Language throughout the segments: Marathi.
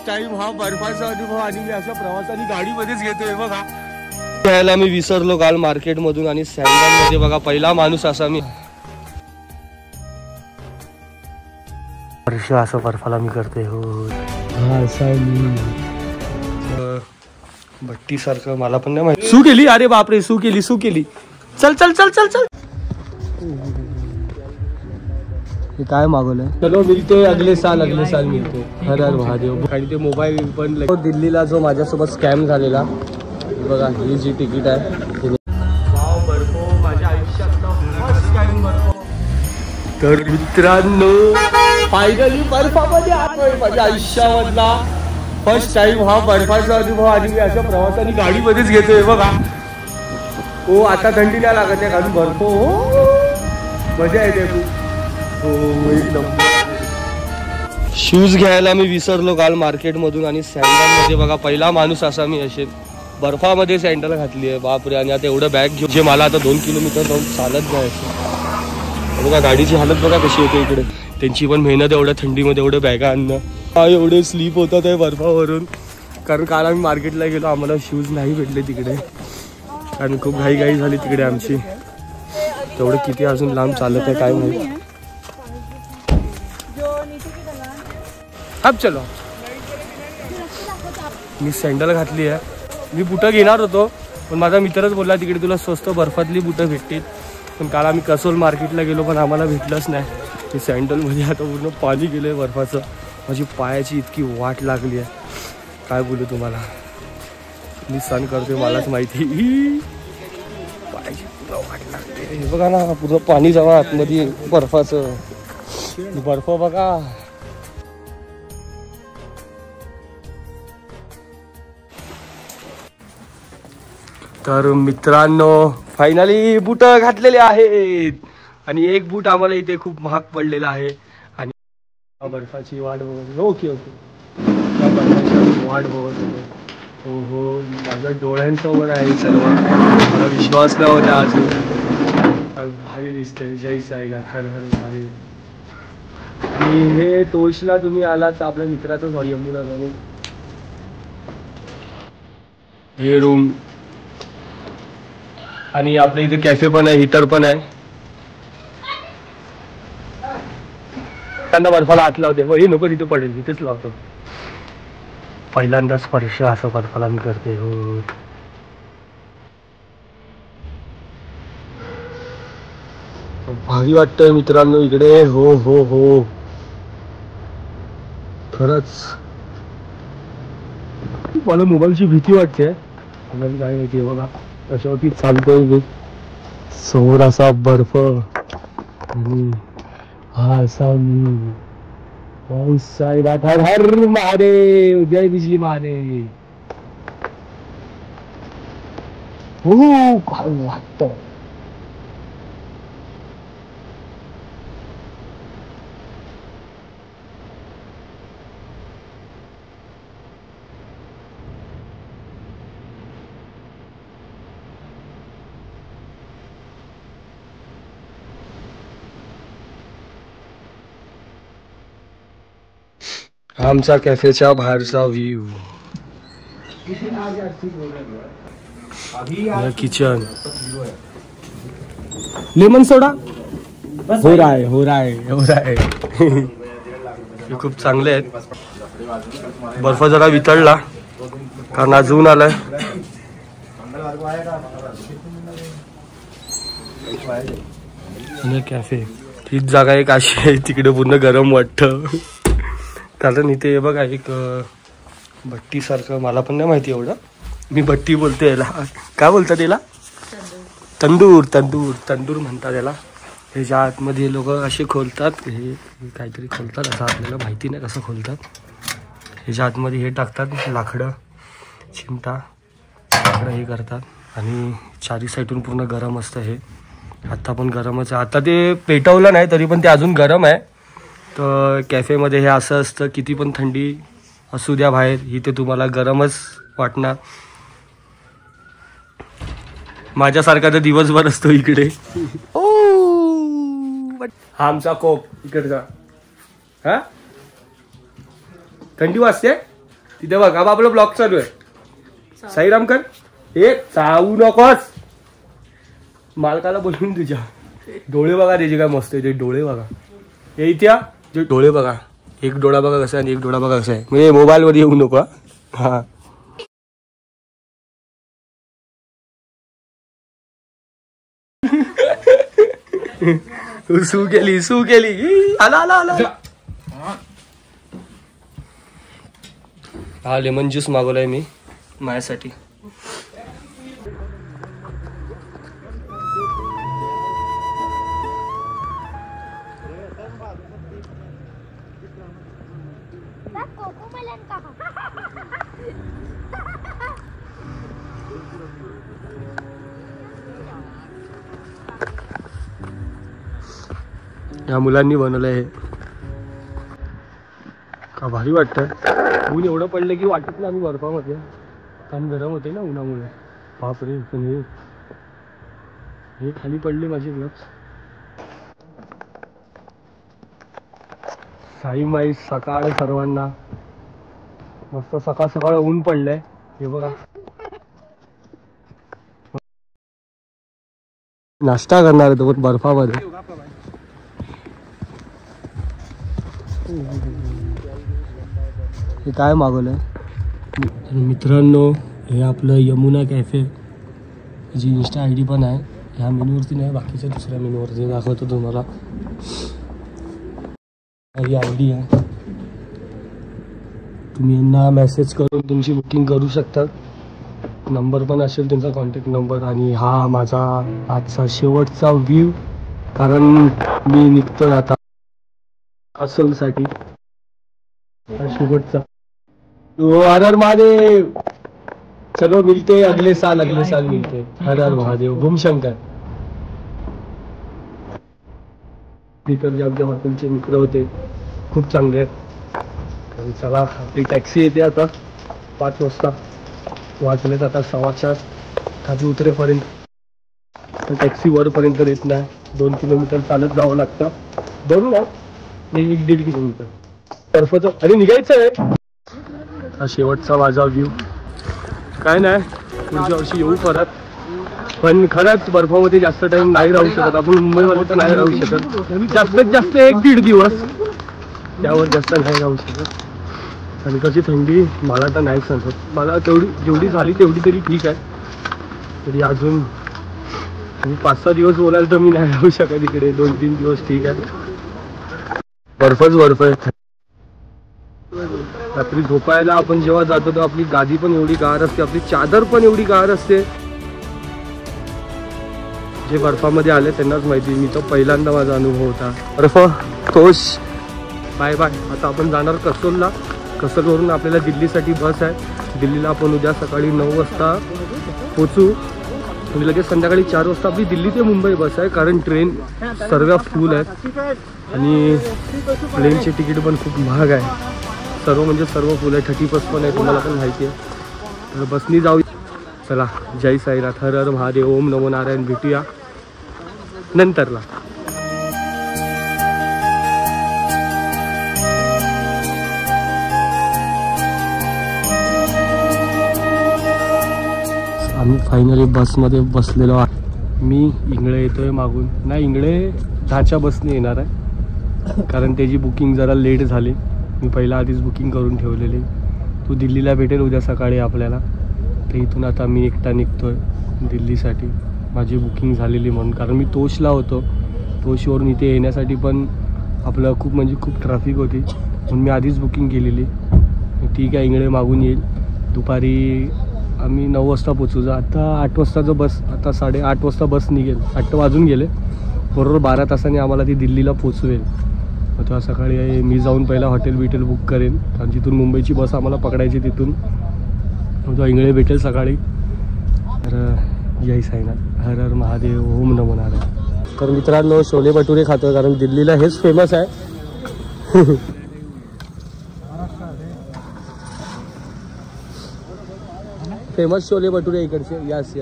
फर्स्ट टाइम हा बर्फाचा अनुभव आणि मी अशा प्रवासाने गाडीमध्येच घेतोय बघा. यायला मी विसरलो काल मार्केट मधून आणि सँडल मध्ये बघा पहिला माणूस असा मी वर्ष असं बर्फाला मी करते. हो भट्टी सारखं मला पण नाही माहिती. सू केली अरे बापरे सू केली. चल चल चल चल चल. हे काय मागवलंय. चलो मिळते अगले साल मिळते. हर हर महादेव. आणि ते मोबाईल पण दिल्लीला जो माझ्यासोबत स्कॅम झालेला बघा ही जी तिकीट आहे. माझ्या आयुष्यातला फर्स्ट टाइम बर्फ. तर मित्रांनो फायनली बर्फामध्ये आलोय. माझ्या आयुष्यामधला फर्स्ट टाइम हा बर्फाचा अनुभव आणि मी अशा प्रवासाने गाडीमध्येच घेतोय बघा. हो आता थंडी नाही लागत आहे कारण बर्फ. हो मजा येते खूप. हो एकदम. शूज घ्यायला मी विसरलो काल मार्केट मधून आणि सँडल मध्ये बघा पहिला माणूस असा मी असे बर्फामध्ये सँडल घातली आहे बापरे. आणि आता एवढं बॅग घेऊन जे मला आता 2 किलोमीटर जाऊन चालत जायचं बघा. गाडीची हालत बघा कशी होते इकडे. त्यांची पण मेहनत एवढ्या थंडीमध्ये एवढं बॅगा आणणं. एवढे स्लीप होतात आहे बर्फावरून कारण काल आम्ही मार्केटला गेलो आम्हाला शूज नाही भेटले तिकडे कारण खूप घाई झाली तिकडे आमची. तेवढं किती अजून लांब चालत आहे काय माहिती. अब चलो मी सँडल घातली आहे. मी बुटं घेणार होतो पण माझा मित्रच बोलला तिकडे तुला स्वस्त बर्फातली बुटं भेटतील. पण काल आम्ही कसोल मार्केटला गेलो पण आम्हाला भेटलंच नाही. ते सँडलमध्ये आता पूर्ण पाणी गेलं आहे बर्फाचं. माझी पायाची इतकी वाट लागली आहे काय बोलू तुम्हाला. मी सण करते मलाच माहिती. पायाची पूर्ण वाट लागते. हे बघा ना पूर्ण पाणी जावा आतमध्ये बर्फाचं. बर्फ बघा. तर मित्रांनो फायनली बूट घातलेले आहेत आणि एक बूट आम्हाला इथे खूप महाग पडलेला आहे. आणि बर्फाची वाट बघत. ओके वाट बघत होतो. हो माझ्या डोळ्यांसमोर आहे सर्व. मला विश्वास नाही होता अजून. भारी दिसतंय. जय साईला हर हर भारी. आणि हे तोषला तुम्ही आलात आपल्या मित्राचं यमुना जाऊन हे रूम आणि आपल्या इथे कॅफे पण आहे हिटर पण आहे. त्यांना बर्फाला हात लावते. हे नको तिथे पडेल तिथेच लावतो. पहिल्यांदा स्पर्श असं बर्फाला मी करते. हो भारी वाटतंय मित्रांनो इकडे. हो खरंच मला मोबाईलची भीती वाटते. काय माहिती बघा कशावरती चालतोय मी. समोर असा बर्फ हा असा पाऊस साहेब. हर हर महादेव. जय बिजली महादेव. हो काय वाटत. आमचा कॅफेच्या बाहेरचा व्ह्यू. किचन लेमन सोडा हो रहा है. खूप चांगले आहेत. बर्फ जरा वितळला कारण आज ऊन आलाय. कॅफे हीच जागा एक अशी आहे तिकडे पूर्ण गरम वाटतं. कारण इथे बघा एक भट्टी सारखं मला पण नाही माहिती एवढं. मी भट्टी बोलते याला. काय बोलतात याला. तंदूर म्हणतात याला. ह्याच्या आतमध्ये लोक असे खोलतात. हे काहीतरी खोलतात असं आपल्याला माहिती नाही कसं खोलतात. ह्याच्या आतमध्ये हे टाकतात लाकडं चिमटा लाकडं हे करतात आणि चारी साईडून पूर्ण गरम असतं. हे आत्ता पण गरमच आहे. आता ते पेटवलं नाही तरी पण ते अजून गरम आहे. तर कॅफेमध्ये हे असं असतं किती पण थंडी असू द्या बाहेर इथे तुम्हाला गरमच वाटणार. माझ्यासारखा तर दिवसभर असतो इकडे. हा आमचा कोप इकडचा. हा थंडी वाजते तिथे बघ हा आपला ब्लॉग चालू आहे. साईराम कर. हे चावू नकोस. मालकाला बोलून तुझ्या डोळे बघा त्याचे काय मस्त आहे. ते डोळे बघा हे इथ्या जे डोळे बघा. एक डोळा बघा कसा आहे आणि एक डोळा बघा कसा आहे. म्हणजे मोबाईल वर येऊ नको. हा सू केली आला आला आला. हा लेमन ज्यूस मागवलाय मी माझ्यासाठी. या मुलांनी बनवलंय हे. का भारी वाटतं. ऊन एवढं पडलं की वाटत नाही आम्ही बर्फामध्ये. कारण गरम होते ना उन्हामुळे. बापरे पण हे खाली पडले माझे ग्लव्स. साई माई सकाळ सर्वांना. मस्त सकाळ सकाळ ऊन पडलंय हे बघा. नाश्ता करणार आहे तो पण बर्फामध्ये. हे काय मागवलंय मित्रांनो. हे आपलं यमुना कॅफे जी इंस्टा आय डी पण आहे. ह्या मेनूवरती नाही बाकीच्या दुसऱ्या मेनूवरती दाखवतो तुम्हाला. ही आय डी आहे. तुम्ही यांना मेसेज करून तुमची बुकिंग करू शकता. नंबर पण असेल त्यांचा कॉन्टॅक्ट नंबर. आणि हा माझा आजचा शेवटचा व्ह्यू. कारण मी निघतो आता असलसाठी. शेवटचा. हर हर महादेव. चलो मिलते अगले साल मिलते. हर हर महादेव. भूम शंकर. तिकडचे आमच्या हॉटेलचे मित्र होते खूप चांगले आहेत. चला आपली टॅक्सी येते आता 5 वाजता. वाजलेत आता 4:15. खाली उतरेपर्यंत टॅक्सी वरपर्यंत येत नाही. 2 किलोमीटर चालत जावं लागतं. 2 ना 1-1.5 किलोमीटर. बर्फाचं अरे निघायचं आहे. हा शेवटचा माझा व्ह्यू. काय नाही पुढच्या वर्षी येऊ परत. पण खरंच बर्फामध्ये जास्त टाइम नाही राहू शकत आपण. मुंबईमध्ये तर नाही राहू शकत. जास्तीत जास्त 1-1.5 दिवस. त्यावर जास्त नाही राहू शकत. आणि कशी थंडी मला तर नाही समजत. मला जेवढी झाली तेवढी तरी ठीक आहे. तरी अजून 5-6 दिवस बोलायला तर मी नाही राहू शकत इकडे. 2-3 दिवस ठीक आहे. बर्फच बर्फ आहे. रात्री झोपायला आपण जेव्हा जातो तर आपली गादी पण एवढी गार असते. आपली चादर पण एवढी गार असते. जे बर्फामध्ये आले त्यांनाच माहिती. मी तर पहिल्यांदा माझा अनुभव होता. बर्फ तोष. Bye bye. आता आपण जाणार कसोलला. कसोलवरून आपल्याला दिल्लीसाठी बस आहे. दिल्लीला आपण उद्या सकाळी 9 वाजता पोचू. आणि लगेच संध्याकाळी 4 वाजता आपली दिल्ली ते मुंबई बस आहे. कारण ट्रेन सर्व फुल आहेत. आणि प्लेनचे तिकीट पण खूप महाग आहे. सर्व म्हणजे सर्व फुल आहे. 30 बस पण आहे तुम्हाला पण माहिती आहे. तर बसनी जाऊ. चला जय साईनाथ. हर हर महादेव. ओम नमो नारायण. भेटूया नंतरला. आम्ही फायनली बसमध्ये बसलेलो आहे. मी इंगळे येतोय मागून. नाही इंगळे 10च्या बसने येणार आहे. कारण त्याची बुकिंग जरा लेट झाली. मी पहिला आधीच बुकिंग करून ठेवलेली. तू दिल्लीला भेटेल उद्या सकाळी आपल्याला. तर इथून आता मी एकटा निघतोय दिल्लीसाठी. माझी बुकिंग झालेली म्हणून. कारण मी तोषला होतो. तोषवरून इथे येण्यासाठी पण आपलं खूप म्हणजे खूप ट्रॅफिक होती. म्हणून मी आधीच बुकिंग केलेली. ठीक आहे इंगळे मागून येईल. दुपारी आम्ही 9 वाजता पोचू. आता 8 वाजताचं बस. आता 8:30 वाजता बस निघेल. 8 वाजून गेले. बरोबर 12 तासांनी आम्हाला ती दिल्लीला पोचवेल. मग तेव्हा सकाळी मी जाऊन पहिला हॉटेल बुक करेन. कारण जिथून मुंबईची बस आम्हाला पकडायची तिथून. मग तेव्हा इंगळे भेटेल सकाळी. तर जय साईनाथ. हर हर महादेव. ओम नमो नारायण. तर मित्रांनो छोले भटुरे खातो. कारण दिल्लीला हेच फेमस आहे. फेमस छोले भटुरे इकडचे. यस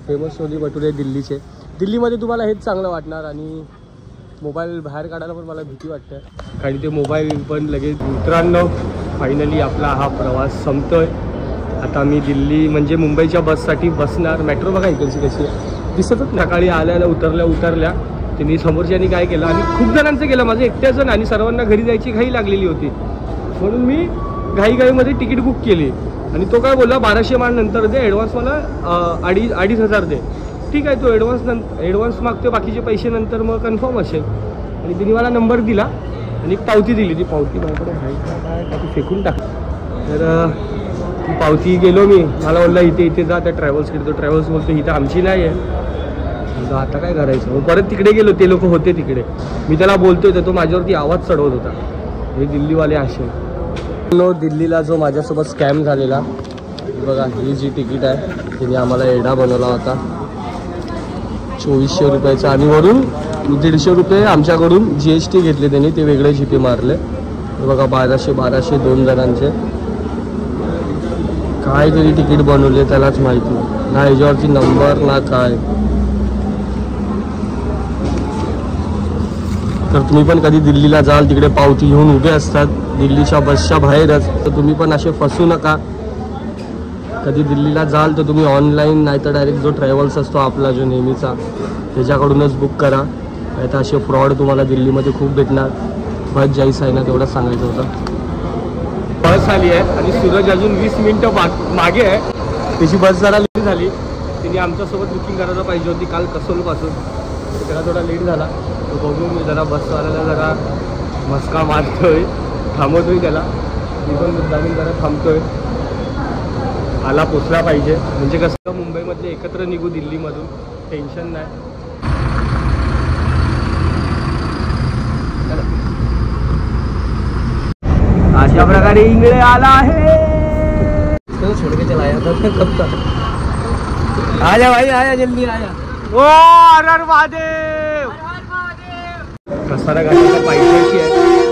फेमस छोले भटुरे दिल्लीचे. दिल्लीमध्ये तुम्हाला हेच चांगलं वाटणार. आणि मोबाईल बाहेर काढायला पण मला भीती वाटते. कारण ते मोबाईल पण लगेच. मित्रांनो फायनली आपला हा प्रवास संपतोय. आता मी दिल्ली म्हणजे मुंबईच्या बससाठी बसणार. मेट्रो बघा इकडची कशी आहे, दिसतच. सकाळी आल्याला उतरल्या त्यांनी समोरच्यांनी काय केलं आणि खूप जणांचं केलं, माझं एकट्याचं नाही. आणि सर्वांना घरी जायची घाई लागलेली होती म्हणून मी घाईमध्ये तिकीट बुक केली. आणि तो काय बोलला 1200 मान नंतर दे, ॲडव्हान्स मला 2,500 दे. ठीक आहे, तो ॲडव्हान्स मागतो, बाकीचे पैसे नंतर मग कन्फर्म असेल. आणि तिने मला नंबर दिला आणि एक पावती दिली. ती पावती माझ्याकडे आहे का ती फेकून टाकली. तर ती पावती गेलो मी, मला बोलला इथे जा त्या ट्रॅव्हल्सकडे. तो ट्रॅव्हल्स बोलतो इथं आमची नाही आहे. आता काय करायचं, मग परत तिकडे गेलो. ते लोक होते तिकडे, मी त्याला बोलतोय तर तो माझ्यावरती आवाज चढवत होता. हे दिल्लीवाले असे. दिल्लीला जो माझ्यासोबत स्कॅम झालेला, बघा ही जी तिकीट आहे तिने आम्हाला एडा बनवला होता 2400 रुपयाचा. आणि वरून 150 रुपये आमच्याकडून GST घेतले त्यांनी, ते वेगळे जीपे मारले. बघा 1200 2 जणांचे. काय तरी तिकीट बनवले त्यालाच माहिती, ना ह्याच्यावरती नंबर ना काय. तर तुम्ही पण कधी दिल्लीला जाल तिकडे पावती घेऊन उभे असतात दिल्लीच्या बसच्या बाहेरच, तर तुम्ही पण असे फसू नका. कधी दिल्लीला जाल तर तुम्ही ऑनलाईन नाही तर डायरेक्ट जो ट्रॅव्हल्स असतो आपला जो नेहमीचा त्याच्याकडूनच बुक करा. नाही तर असे फ्रॉड तुम्हाला दिल्लीमध्ये खूप भेटणार. बस जायचं आहे ना तेवढंच सांगायचं होतं. बस आली आहे आणि सूरज अजून 20 मिनिटं मागे आहे. त्याची बस जरा लेट झाली, तिने आमच्यासोबत बुकिंग करायला पाहिजे होती काल कसोलपासून. त्याला थोडा लेट झाला. तो बघून मी जरा बसवाल्याला जरा मस्का मारतोय, थांबवतोय त्याला. मी पण मुद्दामी जरा थांबतोय, आला पोचला पाहिजे. म्हणजे कसं मुंबईमधले एकत्र निघू दिल्लीमधून, टेन्शन नाही. अशा प्रकारे इंगळे आला आहे. छोड़ के चलाया था कब तक. आजा भाई आया, जल्दी आया. ओ हर हर महादेव. कसारा घाटाच्या पायथ्याशी आहे.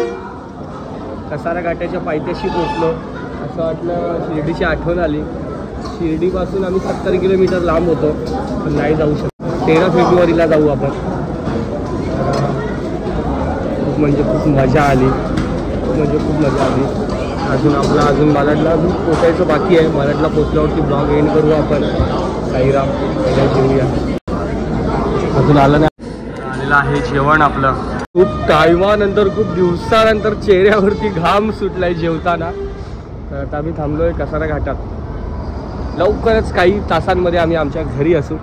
कसारा घाटाच्या पायथ्याशी पोचलो. असं वाटलं शिर्डीची आठवण आली. शिर्डीपासून आम्ही 70 किलोमीटर लांब होतो, पण नाही जाऊ शकतो. 13 फेब्रुवारीला जाऊ आपण. खूप म्हणजे खूप मजा आली, खूप मजा आली. अजून मालाडला पोचायचं बाकी आहे. मालाडला पोचल्यावरती ब्लॉग एंड करू आपण. साईराम जेवूया. अजून आलं नाही. आलेलं आहे जेवण आपलं. खूप टायमानंतर, खूप दिवसानंतर चेहऱ्यावरती घाम सुटलाय जेवताना. तर आता आम्ही थांबलोय कसारा घाटात. लवकरच काही तासांमध्ये आम्ही आमच्या घरी असू.